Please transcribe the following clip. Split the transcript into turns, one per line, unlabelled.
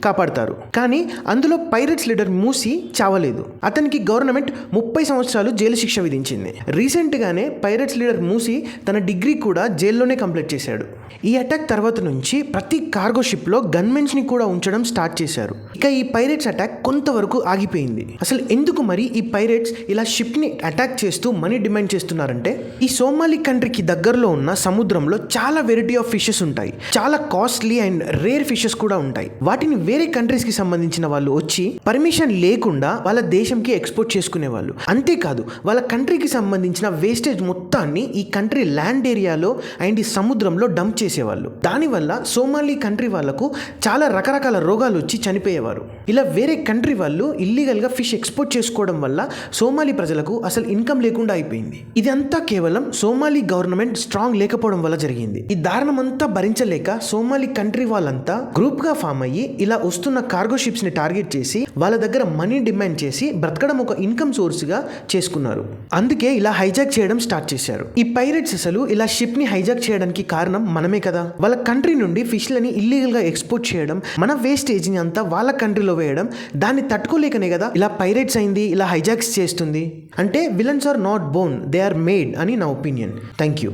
కాపాడతారు. కానీ అందులో పైరేట్స్ లీడర్ మూసీ చావలేదు. అతనికి గవర్నమెంట్ 30 సంవత్సరాలు జైలు శిక్ష విధించింది. రీసెంట్గానే పైరేట్స్ లీడర్ మూసీ తన డిగ్రీ కూడా జైల్లోనే కంప్లీట్ చేశాడు. ఈ అటాక్ తర్వాత నుంచి ప్రతి కార్గో షిప్లో గన్మెన్స్ని కూడా ఉంచడం స్టార్ట్ చేశారు. ఇక ఈ పైరేట్స్ అటాక్ కొంతవరకు ఆగిపోయింది. అసలు ఎందుకు మరి ఈ పైరేట్స్ ఇలా షిప్ని అటాక్ చేస్తూ మనీ డిమాండ్ చేస్తున్నారంటే, ఈ సోమాలి కంట్రీకి దగ్గరలో ఉన్న సముద్రంలో చాలా వెరైటీ ఆఫ్ ఫిషెస్ ఉంటాయి. చాలా కాస్ట్లీ అండ్ రేర్ ఫిషెస్ కూడా ఉంటాయి. వాటిని వేరే కంట్రీస్కి సంబంధించిన వాళ్ళు వచ్చి పర్మిషన్ లేకుండా వాళ్ళ దేశంకి ఎక్స్పోర్ట్ చేసుకునేవాళ్ళు. అంతేకాదు వాళ్ళ కంట్రీకి సంబంధించిన వేస్టేజ్ మొత్తాన్ని ఈ కంట్రీ ల్యాండ్ ఏరియాలో అండ్ ఈ సముద్రంలో డంప్ చేసేవాళ్ళు. దానివల్ల సోమాలి కంట్రీ వాళ్ళకు చాలా రకరకాల రోగాలు వచ్చి చనిపోయేవారు. ఇలా వేరే కంట్రీ వాళ్ళు ఇల్లీగల్గా ఫిష్ ఎక్స్పోర్ట్ చేసుకోవడం వల్ల సోమాలి ప్రజలకు అసలు ఇన్కమ్ లేకుండా అయిపోయింది. ఇదంతా కేవలం సోమాలి గవర్నమెంట్ స్ట్రాంగ్ లేకపోవడం వల్ల జరిగింది. ఈ దారుణమంతా భరించలేక సోమాలి కంట్రీ వాళ్ళంతా గ్రూప్ గా ఫామ్ అయ్యి ఇలా వస్తున్న కార్గో షిప్స్ ని టార్గెట్ చేసి వాళ్ళ దగ్గర మనీ డిమాండ్ చేసి బ్రతకడం ఒక ఇన్కమ్ సోర్స్ గా చేసుకున్నారు. అందుకే ఇలా హైజాక్ చేయడం స్టార్ట్ చేశారు. ఈ పైరేట్స్ అసలు ఇలా షిప్ ని హైజాక్ చేయడానికి కారణం మనమే కదా. వాళ్ళ కంట్రీ నుండి ఫిష్లని ఇల్లీగల్ గా ఎక్స్పోర్ట్ చేయడం, మన వేస్టేజ్ ని అంతా వాళ్ళ కంట్రీలో వేయడం, దాన్ని తట్టుకోలేకనే కదా ఇలా పైరేట్స్ అయింది, ఇలా హైజాక్స్ చేస్తుంది. అంటే villains are not born, they are made అని నా ఒపీనియన్. Thank you.